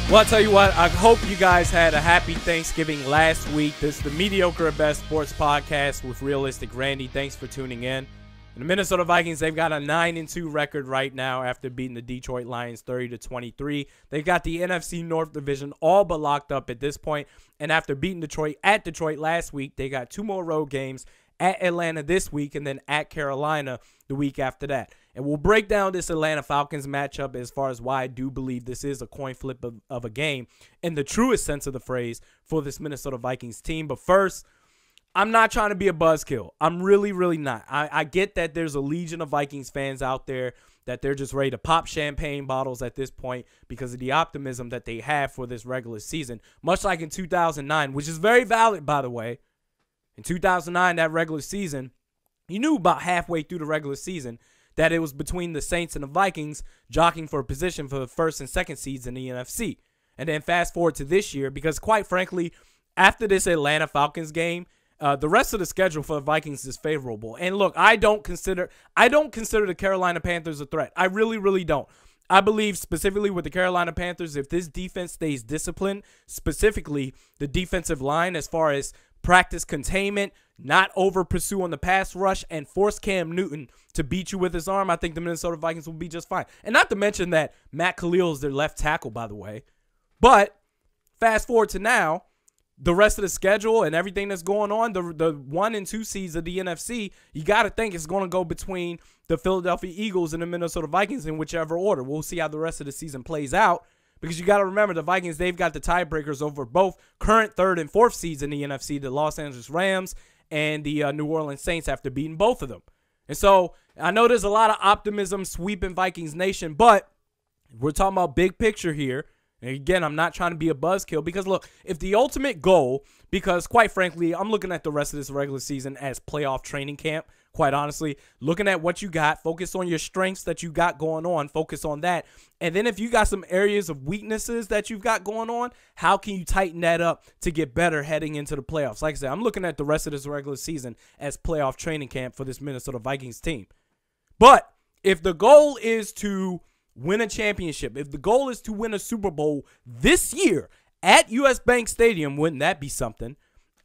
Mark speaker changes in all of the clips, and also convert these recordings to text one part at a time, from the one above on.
Speaker 1: Well, I'll tell you what, I hope you guys had a happy Thanksgiving last week. This is the Mediokr Best Sports Podcast with Realistic Randy. Thanks for tuning in. And the Minnesota Vikings, they've got a 9-2 record right now after beating the Detroit Lions 30-23. They've got the NFC North Division all but locked up at this point. And after beating Detroit at Detroit last week, they got 2 more road games at Atlanta this week and then at Carolina the week after that. And we'll break down this Atlanta Falcons matchup as far as why I do believe this is a coin flip of a game in the truest sense of the phrase for this Minnesota Vikings team. But first, I'm not trying to be a buzzkill. I'm really, really not. I get that there's a legion of Vikings fans out there that they're just ready to pop champagne bottles at this point because of the optimism that they have for this regular season, much like in 2009, which is very valid, by the way. In 2009, that regular season, you knew about halfway through the regular season that it was between the Saints and the Vikings jockeying for a position for the first and second seeds in the NFC. And then fast forward to this year, because quite frankly, after this Atlanta Falcons game, the rest of the schedule for the Vikings is favorable. And look, I don't consider the Carolina Panthers a threat. I really, really don't. I believe specifically with the Carolina Panthers, if this defense stays disciplined, specifically the defensive line as far as practice containment, not over pursue on the pass rush, and force Cam Newton to beat you with his arm, I think the Minnesota Vikings will be just fine. And not to mention that Matt Khalil is their left tackle, by the way. But fast forward to now, the rest of the schedule and everything that's going on, the 1 and 2 seeds of the NFC, you got to think it's going to go between the Philadelphia Eagles and the Minnesota Vikings in whichever order. We'll see how the rest of the season plays out. Because you got to remember, the Vikings, they've got the tiebreakers over both current 3rd and 4th seeds in the NFC, the Los Angeles Rams and the New Orleans Saints after beating both of them. And so I know there's a lot of optimism sweeping Vikings Nation, but we're talking about big picture here. And again, I'm not trying to be a buzzkill because, look, if the ultimate goal, because quite frankly, I'm looking at the rest of this regular season as playoff training camp, quite honestly, looking at what you got, focus on your strengths that you got going on, focus on that. And then if you got some areas of weaknesses that you've got going on, how can you tighten that up to get better heading into the playoffs? Like I said, I'm looking at the rest of this regular season as playoff training camp for this Minnesota Vikings team. But if the goal is to win a championship, if the goal is to win a Super Bowl this year at US Bank Stadium, wouldn't that be something?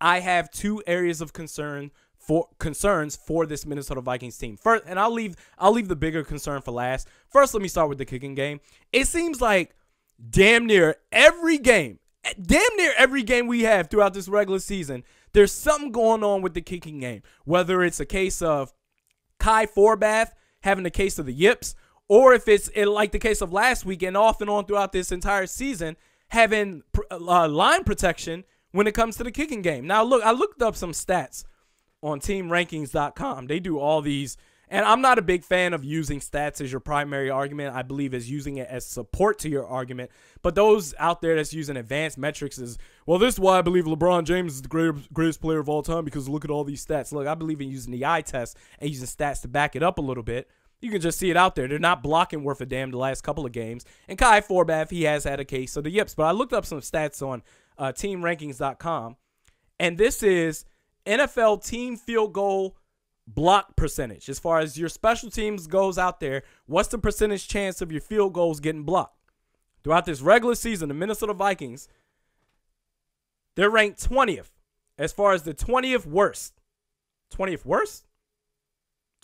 Speaker 1: I have 2 areas of concerns for this Minnesota Vikings team. First, and I'll leave the bigger concern for last. First, let me start with the kicking game. It seems like damn near every game we have throughout this regular season, there's something going on with the kicking game. Whether it's a case of Kai Forbath having a case of the yips, or if it's like the case of last week and off and on throughout this entire season, having line protection when it comes to the kicking game. Now, look, I looked up some stats on teamrankings.com. They do all these, and I'm not a big fan of using stats as your primary argument. I believe as using it as support to your argument. But those out there that's using advanced metrics is, well, this is why I believe LeBron James is the greatest player of all time, because look at all these stats. Look, I believe in using the eye test and using stats to back it up a little bit. You can just see it out there. They're not blocking worth a damn the last couple of games. And Kai Forbath, he has had a case of the yips. But I looked up some stats on teamrankings.com, and this is NFL team field goal block percentage. As far as your special teams goes out there, what's the percentage chance of your field goals getting blocked? Throughout this regular season, the Minnesota Vikings, they're ranked 20th as far as the 20th worst. 20th worst?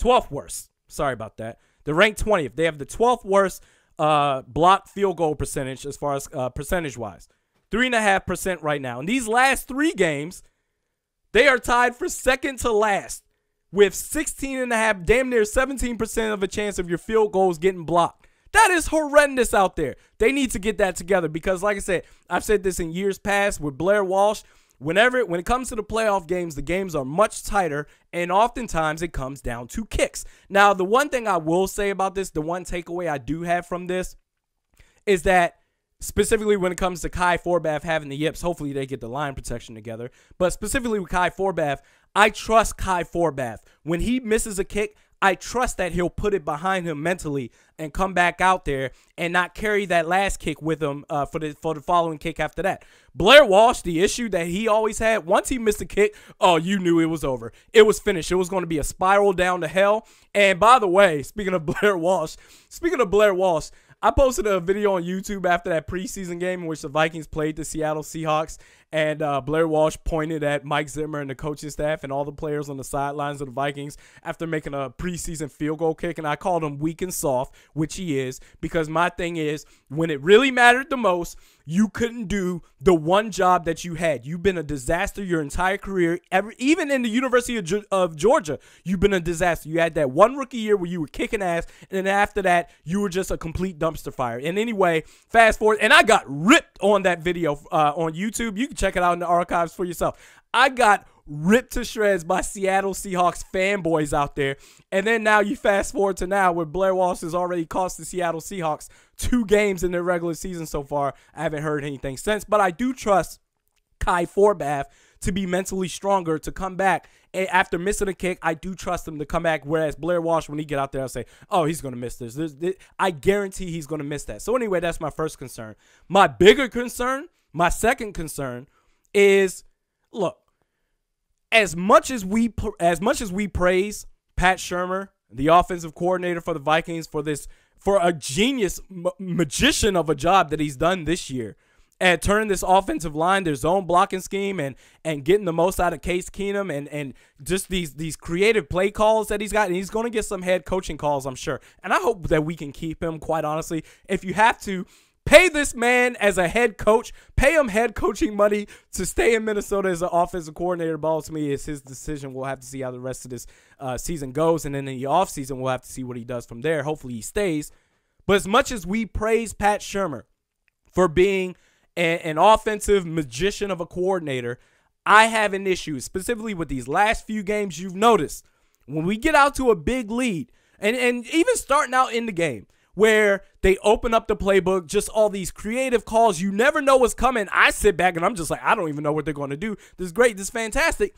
Speaker 1: 12th worst. Sorry about that. They're ranked 20th. They have the 12th worst blocked field goal percentage as far as percentage-wise. 3.5% right now. In these last 3 games, they are tied for second to last with 16.5, damn near 17% of a chance of your field goals getting blocked. That is horrendous out there. They need to get that together because, like I said, I've said this in years past with Blair Walsh. When it comes to the playoff games, the games are much tighter, and oftentimes it comes down to kicks. Now, the one thing I will say about this, the one takeaway I do have from this, is that specifically when it comes to Kai Forbath having the yips, hopefully they get the line protection together. But specifically with Kai Forbath, I trust Kai Forbath. When he misses a kick, I trust that he'll put it behind him mentally and come back out there and not carry that last kick with him for the following kick after that. Blair Walsh, the issue that he always had, once he missed a kick, oh, you knew it was over. It was finished. It was going to be a spiral down to hell. And by the way, speaking of Blair Walsh, I posted a video on YouTube after that preseason game in which the Vikings played the Seattle Seahawks, and Blair Walsh pointed at Mike Zimmer and the coaching staff and all the players on the sidelines of the Vikings after making a preseason field goal kick, and I called him weak and soft, which he is, because my thing is, when it really mattered the most, you couldn't do the one job that you had. You've been a disaster your entire career. Even in the University of Georgia, you've been a disaster. You had that one rookie year where you were kicking ass, and then after that, you were just a complete dumpster fire. And anyway, fast forward, and I got ripped on that video on YouTube. You can check it out in the archives for yourself. I got ripped to shreds by Seattle Seahawks fanboys out there. And then now you fast forward to now where Blair Walsh has already cost the Seattle Seahawks 2 games in their regular season so far. I haven't heard anything since, but I do trust Kai Forbath to be mentally stronger to come back. And after missing a kick, I do trust him to come back, whereas Blair Walsh, when he get out there, I'll say, oh, he's going to miss this. I guarantee he's going to miss that. So anyway, that's my first concern. My bigger concern, my second concern is, look, as much as we praise Pat Shurmur, the offensive coordinator for the Vikings, for a genius magician of a job that he's done this year, and turning this offensive line, their zone blocking scheme, and getting the most out of Case Keenum, and just these creative play calls that he's got, and he's going to get some head coaching calls, I'm sure. And I hope that we can keep him, quite honestly. If you have to, pay this man as a head coach. Pay him head coaching money to stay in Minnesota as an offensive coordinator. But ultimately, it's his decision. We'll have to see how the rest of this season goes. And then in the offseason, we'll have to see what he does from there. Hopefully, he stays. But as much as we praise Pat Shurmur for being an offensive magician of a coordinator, I have an issue, specifically with these last few games. You've noticed when we get out to a big lead, and even starting out in the game, where they open up the playbook, just all these creative calls. You never know what's coming. I sit back and I'm just like, I don't even know what they're going to do. This is great. This is fantastic.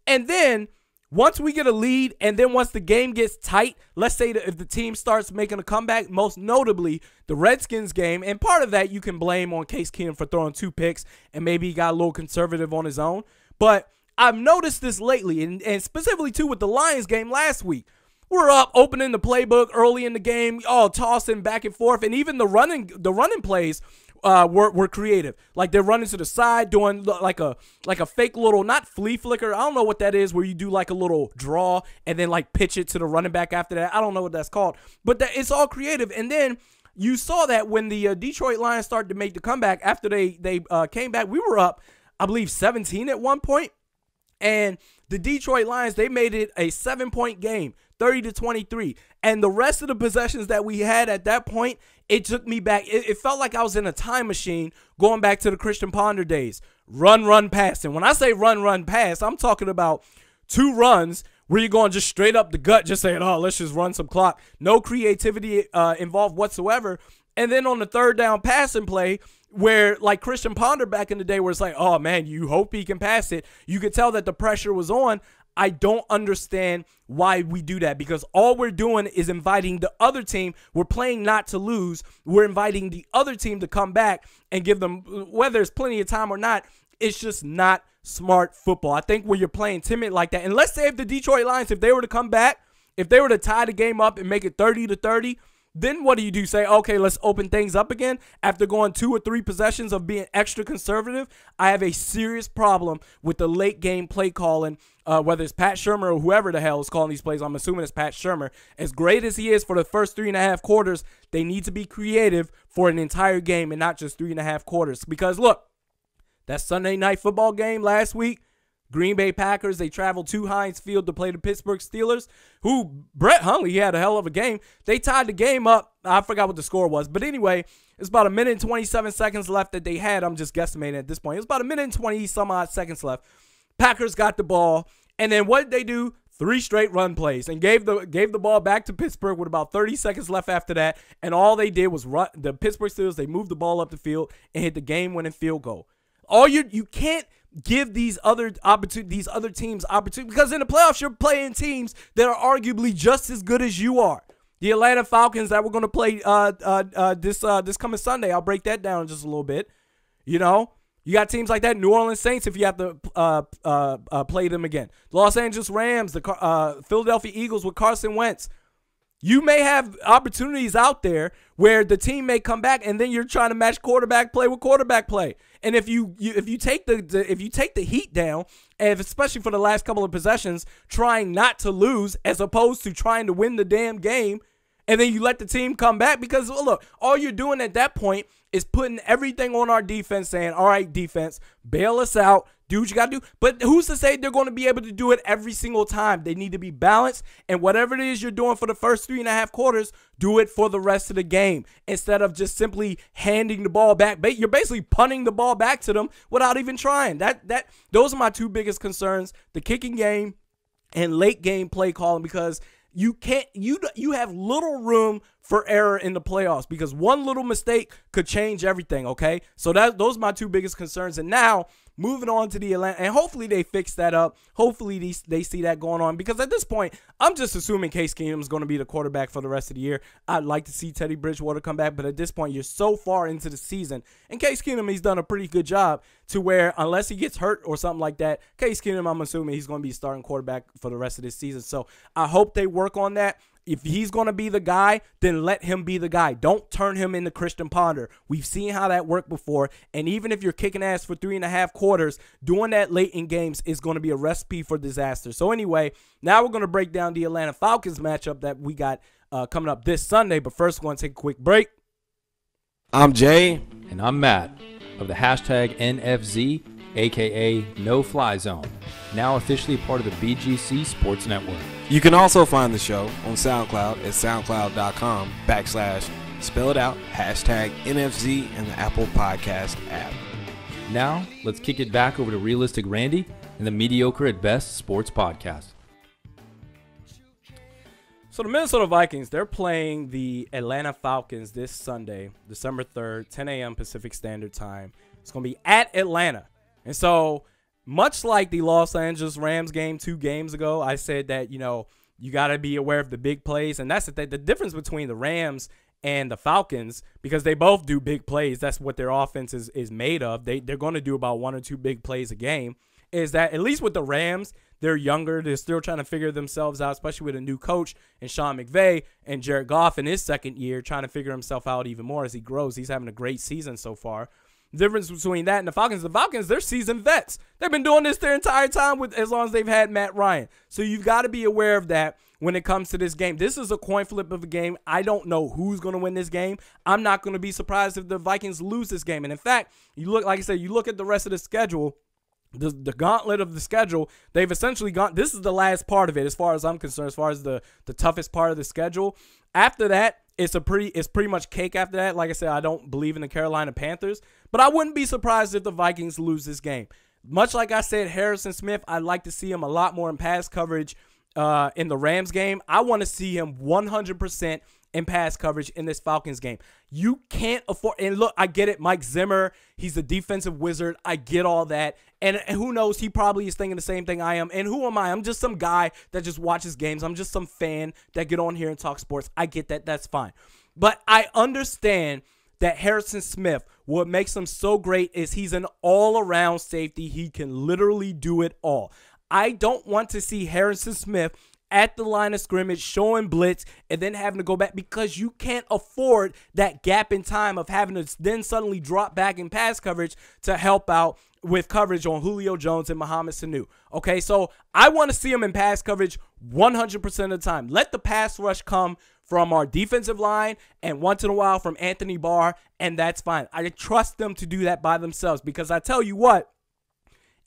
Speaker 1: And then once we get a lead, and then once the game gets tight, let's say that if the team starts making a comeback, most notably the Redskins game, and part of that you can blame on Case Keenum for throwing 2 picks, and maybe he got a little conservative on his own. But I've noticed this lately, and specifically too with the Lions game last week. We're up, opening the playbook early in the game, tossing back and forth, and even the running plays were creative. Like they're running to the side, doing like a fake little, not flea flicker. I don't know what that is, where you do like a little draw and then like pitch it to the running back after that. I don't know what that's called, but it's all creative. And then you saw that when the Detroit Lions started to make the comeback after they came back, we were up, I believe, 17 at one point, and the Detroit Lions, they made it a 7-point game. 30-23, and the rest of the possessions that we had at that point, it took me back. It felt like I was in a time machine going back to the Christian Ponder days. Run, pass. And when I say run, pass, I'm talking about 2 runs where you're going just straight up the gut, just saying, oh, let's just run some clock. No creativity involved whatsoever. And then on the third down passing play, where like Christian Ponder back in the day, where it's like, oh man, you hope he can pass it. You could tell that the pressure was on. I don't understand why we do that, because all we're doing is inviting the other team. We're playing not to lose. We're inviting the other team to come back and give them, whether it's plenty of time or not, it's just not smart football. I think when you're playing timid like that, and let's say if the Detroit Lions, if they were to come back, if they were to tie the game up and make it 30-30, then what do? Say, okay, let's open things up again after going 2 or 3 possessions of being extra conservative? I have a serious problem with the late game play calling, whether it's Pat Shurmur or whoever the hell is calling these plays. I'm assuming it's Pat Shurmur. As great as he is for the first 3.5 quarters, they need to be creative for an entire game and not just 3.5 quarters. Because look, that Sunday night football game last week, Green Bay Packers, they traveled to Heinz Field to play the Pittsburgh Steelers, who Brett Hundley had a hell of a game. They tied the game up. I forgot what the score was. But anyway, it's about 1 minute and 27 seconds left that they had. I'm just guesstimating at this point. It was about 1 minute and 20 some odd seconds left. Packers got the ball. And then what did they do? 3 straight run plays and gave the ball back to Pittsburgh with about 30 seconds left after that. And all they did was run. The Pittsburgh Steelers, they moved the ball up the field and hit the game-winning field goal. You can't give these other teams opportunity, because in the playoffs you're playing teams that are arguably just as good as you are. The Atlanta Falcons that we're going to play this coming Sunday. I'll break that down in just a little bit. You know, you got teams like that. New Orleans Saints, if you have to play them again. The Los Angeles Rams, the Philadelphia Eagles with Carson Wentz. You may have opportunities out there where the team may come back, and then you're trying to match quarterback play with quarterback play. And if you take the heat down, and especially for the last couple of possessions, trying not to lose as opposed to trying to win the damn game, and then you let the team come back, because look, all you're doing at that point is putting everything on our defense, saying, all right, defense, bail us out, do what you got to do. But who's to say they're going to be able to do it every single time? They need to be balanced, and whatever it is you're doing for the first 3.5 quarters, do it for the rest of the game instead of just simply handing the ball back. You're basically punting the ball back to them without even trying. Those are my two biggest concerns, the kicking game and late game play calling, because you have little room for error in the playoffs, because one little mistake could change everything, okay? So those are my two biggest concerns. And now, moving on to the Atlanta, and hopefully they fix that up. Hopefully they see that going on, because at this point, I'm just assuming Case Keenum is going to be the quarterback for the rest of the year. I'd like to see Teddy Bridgewater come back, but at this point, you're so far into the season, and Case Keenum, he's done a pretty good job to where, unless he gets hurt or something like that, Case Keenum, I'm assuming he's going to be starting quarterback for the rest of this season. So I hope they work on that. If he's going to be the guy, then let him be the guy. Don't turn him into Christian Ponder. We've seen how that worked before. And even if you're kicking ass for 3.5 quarters, doing that late in games is going to be a recipe for disaster. So anyway, now we're going to break down the Atlanta Falcons matchup that we got coming up this Sunday. But first, we're going to take a quick break.
Speaker 2: I'm Jay.
Speaker 3: And I'm Matt of the hashtag NFZ, a.k.a. No Fly Zone, now officially part of the BGC Sports Network.
Speaker 2: You can also find the show on SoundCloud at soundcloud.com/spell it out, hashtag NFZ, and the Apple Podcast app.
Speaker 3: Now, let's kick it back over to Realistic Randy and the Mediocre at Best Sports Podcast.
Speaker 1: So the Minnesota Vikings, they're playing the Atlanta Falcons this Sunday, December 3rd, 10 a.m. Pacific Standard Time. It's going to be at Atlanta. And so, much like the Los Angeles Rams game 2 games ago, I said that, you got to be aware of the big plays. And that's the difference between the Rams and the Falcons, because they both do big plays. That's what their offense is made of. They're going to do about 1 or 2 big plays a game. Is that, at least with the Rams, they're younger. They're still trying to figure themselves out, especially with a new coach and Sean McVay, and Jared Goff in his second year trying to figure himself out even more as he grows. He's having a great season so far. The difference between that and the Falcons, they're seasoned vets. They've been doing this their entire time as long as they've had Matt Ryan. So you've got to be aware of that when it comes to this game. This is a coin flip of a game. I don't know who's going to win this game. I'm not going to be surprised if the Vikings lose this game. And in fact, you look at the rest of the schedule, the gauntlet of the schedule, they've essentially gone. This is the last part of it as far as I'm concerned, as far as the toughest part of the schedule. After that, it's pretty much cake after that. Like I said, I don't believe in the Carolina Panthers, but I wouldn't be surprised if the Vikings lose this game. Much like I said, Harrison Smith, I'd like to see him a lot more in pass coverage in the Rams game. I want to see him 100% in pass coverage in this Falcons game. You can't afford, and look, I get it, Mike Zimmer, he's a defensive wizard. I get all that. And who knows, he probably is thinking the same thing I am. And who am I? I'm just some guy that just watches games. I'm just some fan that get on here and talk sports. I get that. That's fine. But I understand that Harrison Smith, what makes him so great is he's an all-around safety. He can literally do it all. I don't want to see Harrison Smith at the line of scrimmage showing blitz and then having to go back, because you can't afford that gap in time of having to then suddenly drop back in pass coverage to help out with coverage on Julio Jones and Mohamed Sanu. Okay, so I want to see him in pass coverage 100% of the time. Let the pass rush come from our defensive line and once in a while from Anthony Barr, and that's fine. I trust them to do that by themselves, because I tell you what,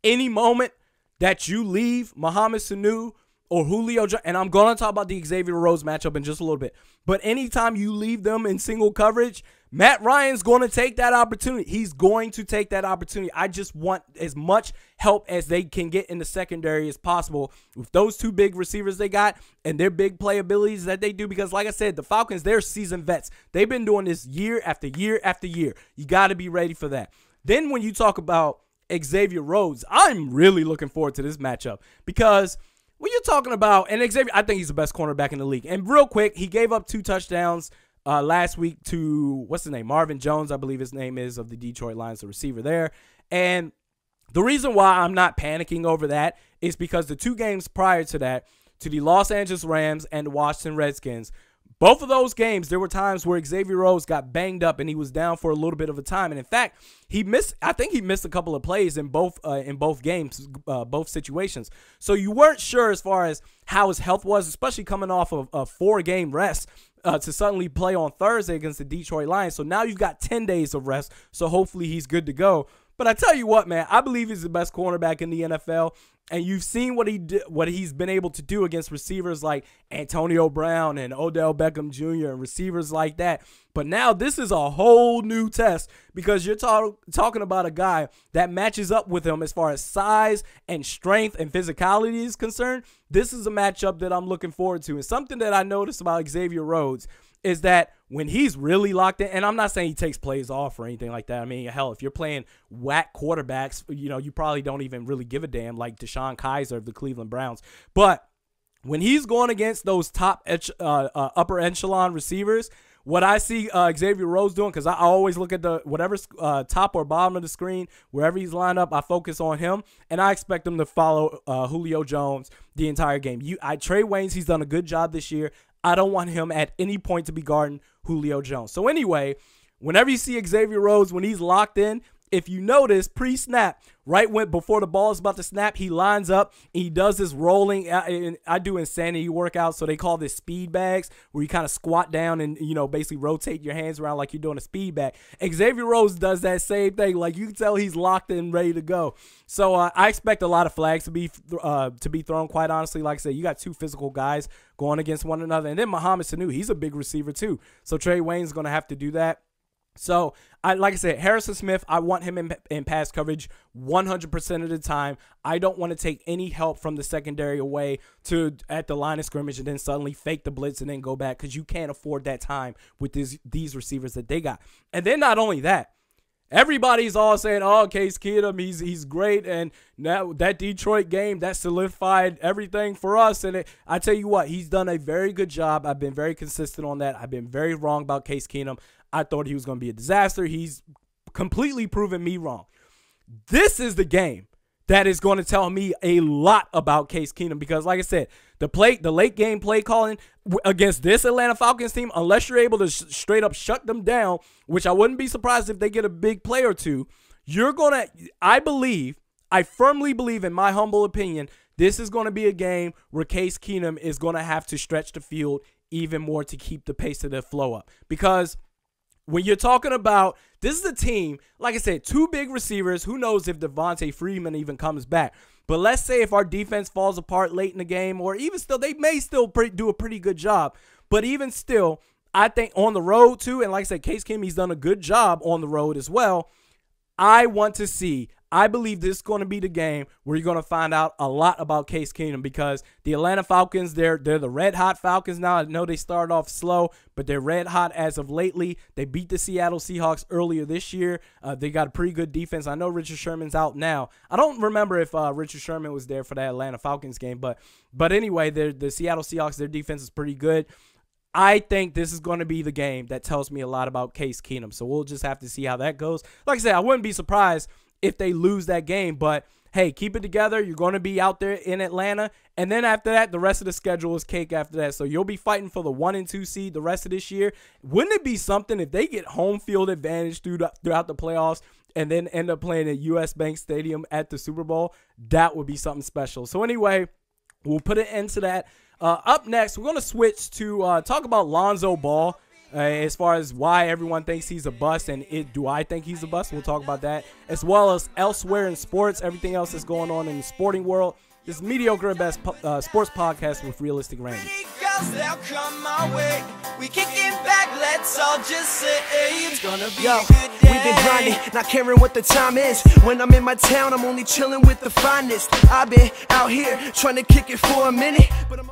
Speaker 1: any moment that you leave Mohamed Sanu or Julio Jones, and I'm going to talk about the Xavier Rhodes matchup in just a little bit, but anytime you leave them in single coverage, Matt Ryan's going to take that opportunity. He's going to take that opportunity. I just want as much help as they can get in the secondary as possible with those 2 big receivers they got and their big play abilities that they do, because like I said, the Falcons, they're seasoned vets. They've been doing this year after year after year. You got to be ready for that. Then when you talk about Xavier Rhodes, I'm really looking forward to this matchup, because when you're talking about, and Xavier, I think he's the best cornerback in the league. And real quick, he gave up 2 touchdowns last week to, what's his name, Marvin Jones, I believe his name is, of the Detroit Lions, the receiver there. And the reason why I'm not panicking over that is because the 2 games prior to that, to the Los Angeles Rams and the Washington Redskins, Both of those games, there were times where Xavier Rhodes got banged up and he was down for a little bit of a time. And in fact, I think he missed a couple of plays in both games, both situations. So you weren't sure as far as how his health was, especially coming off of a 4-game rest to suddenly play on Thursday against the Detroit Lions. So now you've got 10 days of rest. So hopefully he's good to go. But I tell you what, man, I believe he's the best cornerback in the NFL. And you've seen what he's been able to do against receivers like Antonio Brown and Odell Beckham Jr. and receivers like that. But now this is a whole new test because you're talking about a guy that matches up with him as far as size and strength and physicality is concerned. This is a matchup that I'm looking forward to. And something that I noticed about Xavier Rhodes is that when he's really locked in, and I'm not saying he takes plays off or anything like that. I mean, hell, if you're playing whack quarterbacks, you probably don't even really give a damn, like Deshaun Kaiser of the Cleveland Browns. But when he's going against those top upper echelon receivers, what I see Xavier Rhodes doing, because I always look at whatever's top or bottom of the screen, wherever he's lined up, I focus on him, and I expect him to follow Julio Jones the entire game. Trey Waynes, he's done a good job this year. I don't want him at any point to be guarding Julio Jones. So anyway, whenever you see Xavier Rhodes, when he's locked in, if you notice, pre-snap, before the ball is about to snap, he lines up, and he does this rolling. I do insanity workouts, so they call this speed bags, where you kind of squat down and, basically rotate your hands around like you're doing a speed bag. Xavier Rhodes does that same thing. Like, you can tell he's locked in, ready to go. So I expect a lot of flags to be thrown, quite honestly. Like I said, you got two physical guys going against one another. And then Mohamed Sanu, he's a big receiver too. So Trey Wayne's going to have to do that. So, like I said, Harrison Smith, I want him in pass coverage 100% of the time. I don't want to take any help from the secondary away at the line of scrimmage and then suddenly fake the blitz and then go back, because you can't afford that time with these receivers that they got. And then not only that, everybody's all saying, oh, Case Keenum, he's great, and now that Detroit game, that solidified everything for us. And I tell you what, he's done a very good job. I've been very consistent on that. I've been very wrong about Case Keenum. I thought he was going to be a disaster. He's completely proven me wrong. This is the game that is going to tell me a lot about Case Keenum, because, like I said, the late game play calling against this Atlanta Falcons team, unless you're able to straight up shut them down, which I wouldn't be surprised if they get a big play or two, I firmly believe, in my humble opinion, this is going to be a game where Case Keenum is going to have to stretch the field even more to keep the pace of the flow up. Because when you're talking about, this is a team, like I said, two big receivers. Who knows if Devontae Freeman even comes back. But let's say if our defense falls apart late in the game, or even still, they may still do a pretty good job. But even still, I think on the road too, and like I said, Case Keenum, he's done a good job on the road as well. I believe this is going to be the game where you're going to find out a lot about Case Keenum, because the Atlanta Falcons, they're the red-hot Falcons now. I know they started off slow, but they're red-hot as of lately. They beat the Seattle Seahawks earlier this year. They got a pretty good defense. I know Richard Sherman's out now. I don't remember if Richard Sherman was there for that Atlanta Falcons game, but anyway, the Seattle Seahawks, their defense is pretty good. I think this is going to be the game that tells me a lot about Case Keenum, so we'll just have to see how that goes. Like I said, I wouldn't be surprised if they lose that game, but hey, keep it together. You're going to be out there in Atlanta, and then after that, the rest of the schedule is cake after that. So you'll be fighting for the 1 and 2 seed the rest of this year. Wouldn't it be something if they get home field advantage throughout the playoffs and then end up playing at US Bank Stadium at the Super Bowl? That would be something special. So anyway, we'll put an end to that. Up next, we're going to switch to talk about Lonzo Ball. As far as why everyone thinks he's a bust, and do I think he's a bust? We'll talk about that, as well as elsewhere in sports, everything else that's going on in the sporting world. This is Mediokr Best Sports Podcast with Realistic Randy. We kicking back, let's all just say it's gonna be a good day. We've been grinding, not caring what the time is. When I'm in my town, I'm only chilling with the finest. I've been out here trying to kick it for a minute, but I'm